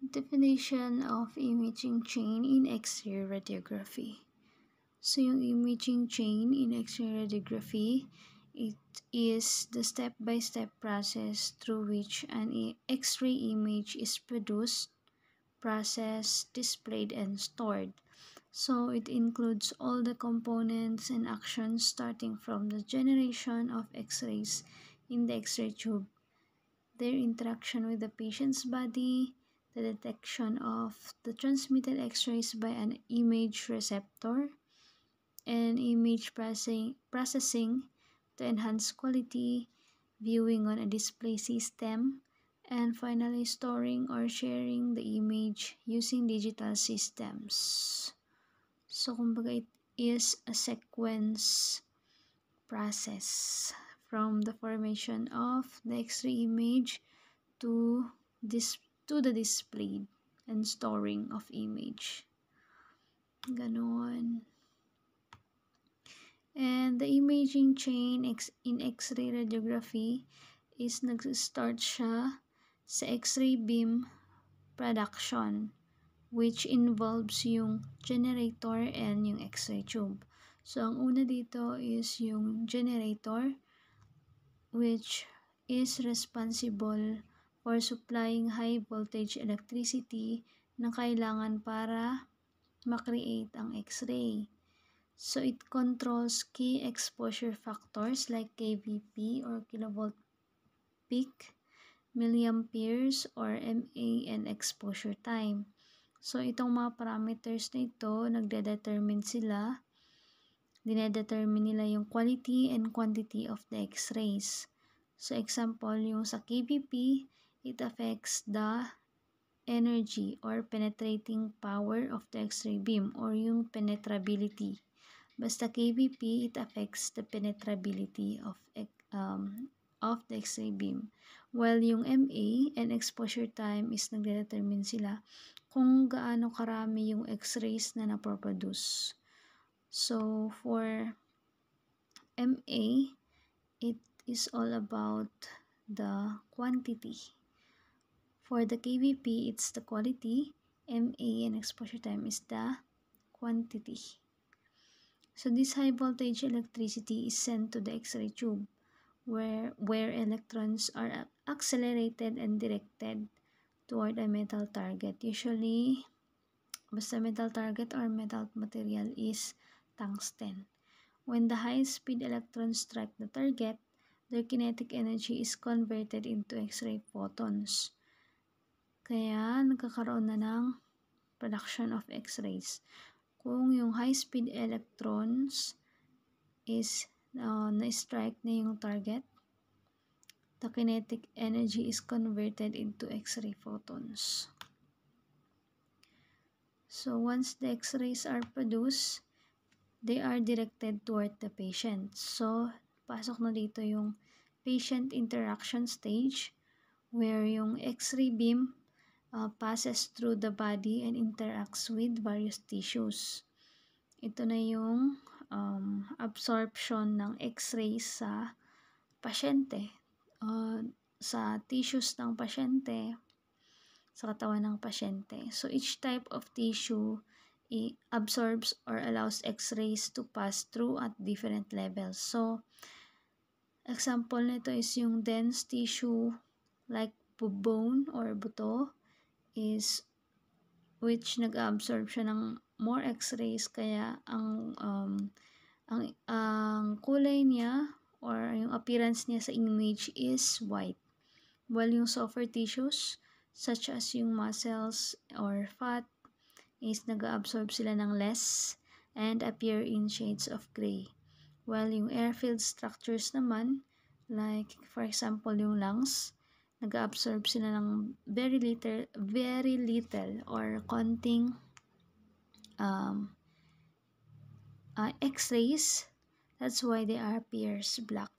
Definition of imaging chain in X-ray radiography. So yung imaging chain in X-ray radiography, it is the step-by-step process through which an X-ray image is produced, processed, displayed, and stored. So it includes all the components and actions starting from the generation of X-rays in the X-ray tube, their interaction with the patient's body, the detection of the transmitted X-rays by an image receptor, and image processing to enhance quality, viewing on a display system, and finally storing or sharing the image using digital systems. So, kumbaga, it is a sequence process from the formation of the X-ray image to the display and storing of image. Ganon. And the imaging chain in X-ray radiography is nag-start siya sa X-ray beam production, which involves yung generator and yung X-ray tube. So, ang una dito is yung generator, which is responsible for supplying high voltage electricity na kailangan para makreate ang X-ray. So, it controls key exposure factors like kVp or kilovolt peak, milliamperes or mA, and exposure time. So, itong mga parameters na ito, nagdedetermine nila yung quality and quantity of the X-rays. So, example, yung sa kVp, it affects the energy or penetrating power of the X-ray beam or yung penetrability. Basta kVp, it affects the penetrability of the X-ray beam. While yung mA and exposure time is nagdedetermine sila kung gaano karami yung X-rays na naproproduce. So, for mA, it is all about the quantity. For the kVp, it's the quality. mA and exposure time is the quantity. So, this high voltage electricity is sent to the X-ray tube where electrons are accelerated and directed toward a metal target. Usually, basta metal target or metal material is tungsten. When the high-speed electrons strike the target, their kinetic energy is converted into X-ray photons. Kaya, nagkakaroon na ng production of X-rays. Kung yung high-speed electrons is na-strike na yung target, the kinetic energy is converted into X-ray photons. So, once the X-rays are produced, they are directed toward the patient. So, pasok na dito yung patient interaction stage where yung X-ray beam passes through the body and interacts with various tissues. Ito na yung absorption ng X-rays sa pasyente, sa tissues ng pasyente, sa katawan ng pasyente. So, each type of tissue absorbs or allows X-rays to pass through at different levels. So, example nito is yung dense tissue like bone or buto is which nag-absorb siya ng more X-rays kaya ang kulay niya or yung appearance niya sa image is white. While yung softer tissues such as yung muscles or fat is nag-absorb sila ng less and appear in shades of gray. While yung air-filled structures naman, like for example yung lungs, nag-absorb sila ng very little or konting X-rays. That's why they appears black.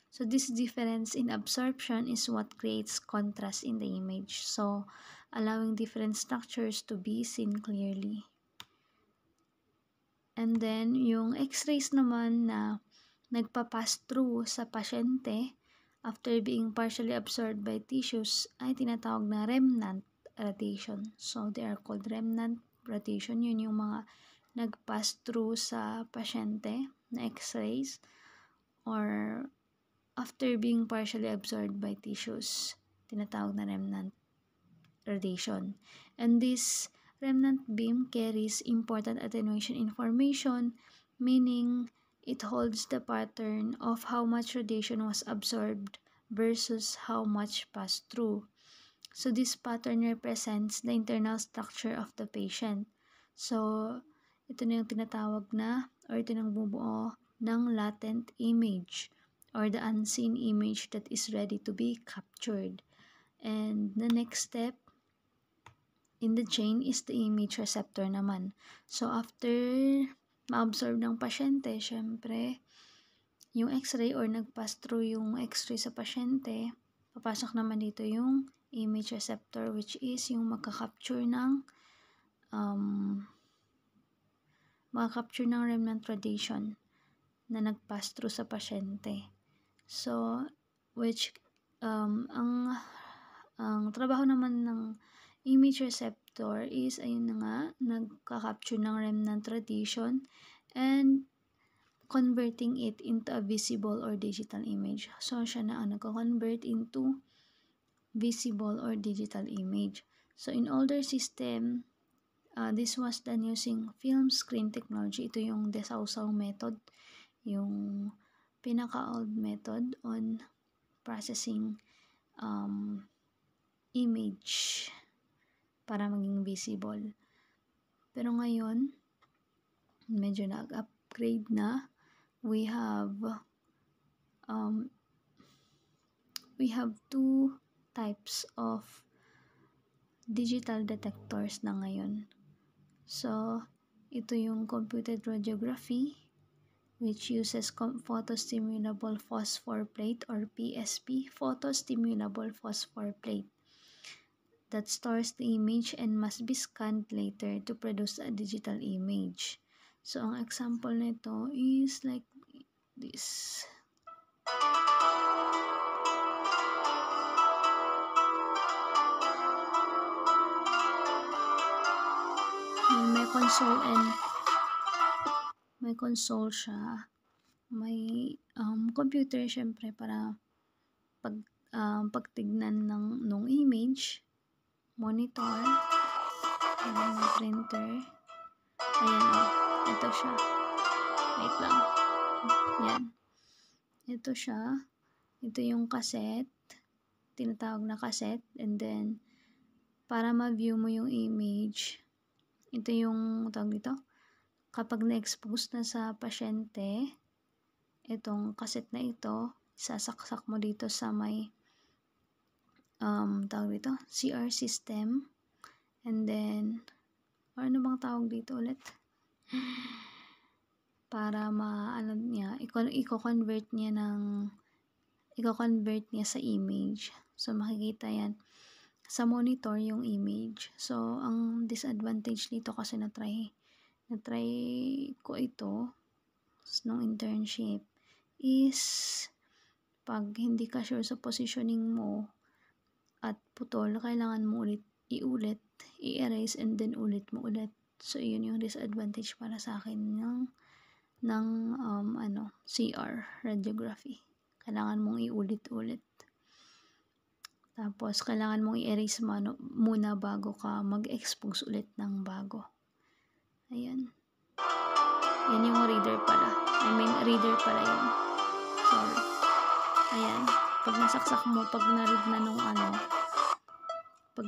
So this difference in absorption is what creates contrast in the image. So allowing different structures to be seen clearly. And then yung X-rays naman na nagpa-pass through sa pasyente after being partially absorbed by tissues ay tinatawag na remnant radiation. So, they are called remnant radiation. Yun yung mga nag-pass through sa pasyente na x-rays or after being partially absorbed by tissues. Tinatawag na remnant radiation. And this remnant beam carries important attenuation information, meaning it holds the pattern of how much radiation was absorbed versus how much passed through. So this pattern represents the internal structure of the patient. So ito na yung tinatawag na or ito na bumubuo ng latent image or the unseen image that is ready to be captured. And the next step in the chain is the image receptor naman. So, after ma-absorb ng pasyente, syempre, yung x-ray or nag-pass through yung x-ray sa pasyente, papasok naman dito yung image receptor which is yung magka-capture ng remnant radiation na nag-pass through sa pasyente. So, which, ang trabaho naman ng image receptor is, ayun na nga, nagka-capture ng remnant radiation and converting it into a visible or digital image. So, siya na ang nagko-convert into visible or digital image. So, in older system, this was done using film screen technology. Ito yung Desaussaux method, yung pinaka-old method on processing image para maging visible. Pero ngayon, medyo nag-upgrade na. We have two types of digital detectors na ngayon. So, ito yung computed radiography which uses photostimulable phosphor plate or PSP, photostimulable phosphor plate, that stores the image and must be scanned later to produce a digital image. So, ang example nito is like this. May console siya. May computer syempre para pagtignan ng image, monitor, printer. Ayan ito siya. Wait lang. Yan. Ito siya. Ito yung cassette. Tinatawag na cassette. And then, para ma-view mo yung image, ito yung tawag dito. Kapag na-expose na sa pasyente, itong cassette na ito, sasaksak mo dito sa may tawag dito, CR system. And then, ano bang tawag dito ulit? Para i-convert niya sa image. So, makikita yan sa monitor yung image. So, ang disadvantage dito kasi na-try ko ito nung internship is pag hindi ka sure sa positioning mo at putol, kailangan mo iulit, i-erase, and then ulit mo ulit. So, yun yung disadvantage para sa akin ng CR radiography. Kailangan mong iulit-ulit. Tapos, kailangan mong i-erase muna bago ka mag-expose ulit ng bago. Ayan. Yan yung reader pala. Reader pala yun. Sorry. Ayan. Pag nasaksak mo, pag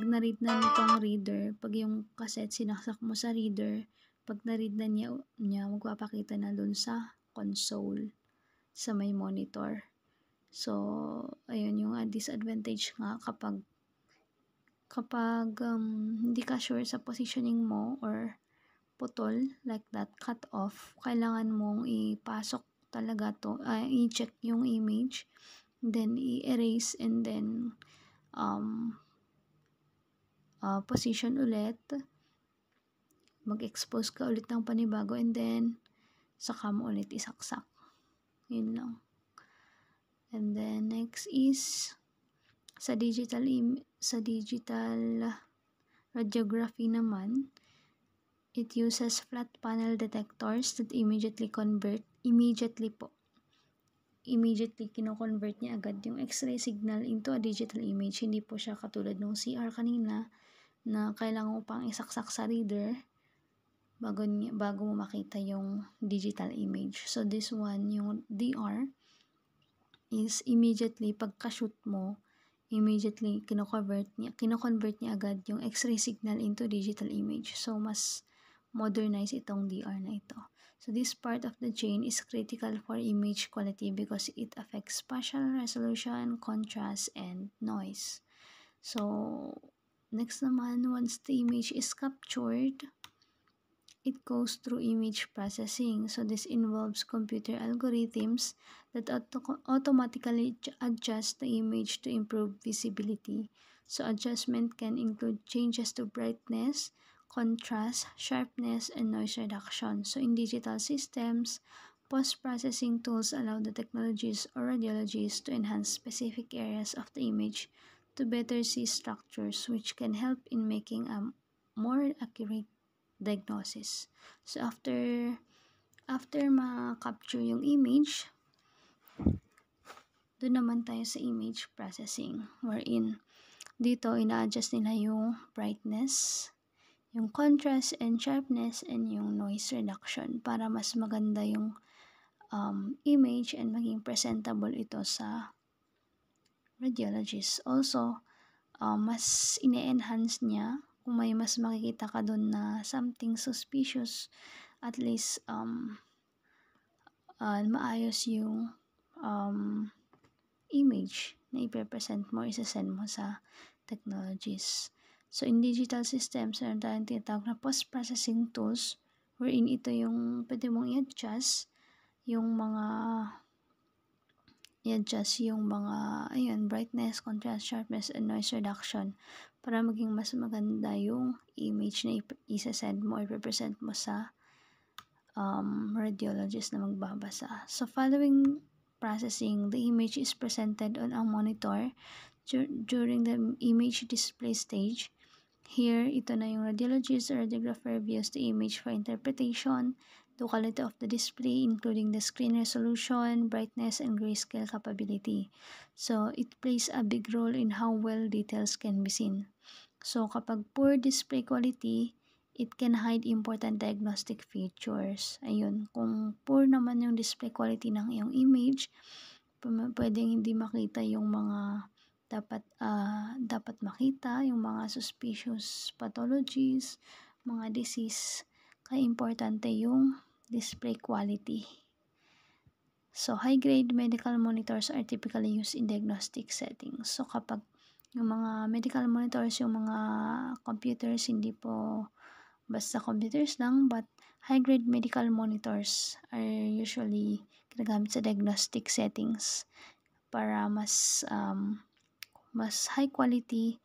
na-read na nitong reader, pag yung cassette sinaksak mo sa reader, pag na-read na niya magpapakita na dun sa console, sa may monitor. So, ayun yung disadvantage nga kapag hindi ka sure sa positioning mo or putol, like that, cut off, kailangan mong ipasok talaga to, i-check yung image, then i-erase, and then position ulit, mag-expose ka ulit ng panibago, and then saka mo ulit isaksak. Yun lang. And then next is sa digital radiography naman, it uses flat panel detectors that immediately kino-convert niya agad yung X-ray signal into a digital image. Hindi po siya katulad ng CR kanina na kailangan mo pang isaksak sa reader bago mo makita yung digital image. So this one, yung DR, is immediately pagka-shoot mo, immediately kino-convert niya agad yung X-ray signal into digital image. So mas modernize itong DR na ito. So this part of the chain is critical for image quality because it affects spatial resolution, contrast, and noise. So next naman, once the image is captured, it goes through image processing. So this involves computer algorithms that automatically adjust the image to improve visibility. So adjustment can include changes to brightness, contrast, sharpness, and noise reduction. So in digital systems, post-processing tools allow the technologists or radiologists to enhance specific areas of the image to better see structures, which can help in making a more accurate diagnosis. So after ma-capture yung image, doon naman tayo sa image processing, wherein dito ina-adjust nila yung brightness, yung contrast and sharpness, and yung noise reduction para mas maganda yung image and maging presentable ito sa radiologist. Also, mas ine-enhance niya kung may mas makikita ka doon na something suspicious, at least maayos yung image na ipe-present mo, isa-send mo sa technologies. So in digital systems, meron tayong tinatawag na post-processing tools wherein ito yung pwede mong i-adjust yung mga brightness, contrast, sharpness, and noise reduction para maging mas maganda yung image na isa-send mo or ipe-present mo sa radiologist na magbabasa. So following processing, the image is presented on a monitor during the image display stage. Here, ito na yung radiologist or radiographer views the image for interpretation, the quality of the display, including the screen resolution, brightness, and grayscale capability. So, it plays a big role in how well details can be seen. So, kapag poor display quality, it can hide important diagnostic features. Ayun, kung poor naman yung display quality ng iyong image, pwedeng hindi makita yung mga dapat makita, yung mga suspicious pathologies, mga disease. Kaya importante yung display quality. So, high-grade medical monitors are typically used in diagnostic settings. So, kapag yung mga medical monitors, yung mga computers, hindi po basta computers lang, but high-grade medical monitors are usually ginagamit sa diagnostic settings para mas high quality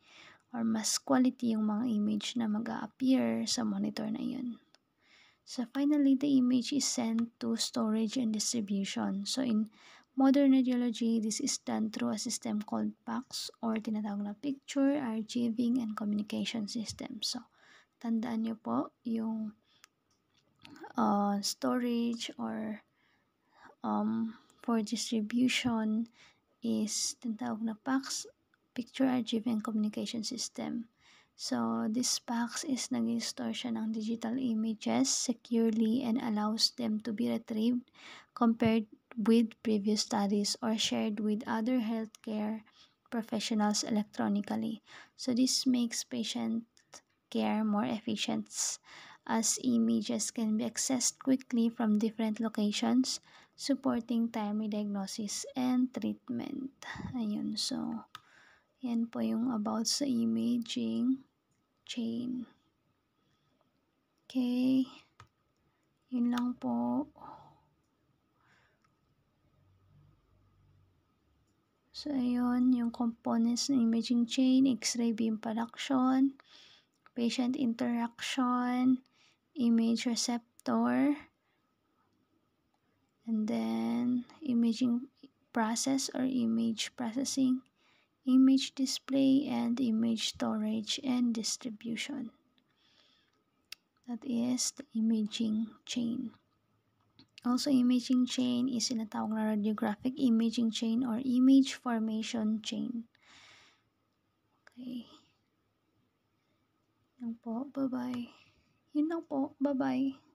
or mas quality yung mga image na mag-a-appear sa monitor na yun. So finally, the image is sent to storage and distribution. So in modern radiology, this is done through a system called PACS or tinatawag na Picture Archiving and Communication System. So tandaan nyo po yung storage or for distribution is tinatawag na PACS, Picture Archiving and Communication System. So, this PACS is nag-store siya ng digital images securely and allows them to be retrieved, compared with previous studies, or shared with other healthcare professionals electronically. So, this makes patient care more efficient as images can be accessed quickly from different locations, supporting timely diagnosis and treatment. Ayun, so yan po yung about sa imaging chain. Okay, yun lang po. So ayun, yung components ng imaging chain: X-ray beam production, patient interaction, image receptor, and then imaging process or image processing, image display, and image storage and distribution. That is the imaging chain. Also, imaging chain is tinatawag na radiographic imaging chain or image formation chain. Okay. Yun lang po. Bye-bye. Yun lang po. Bye-bye.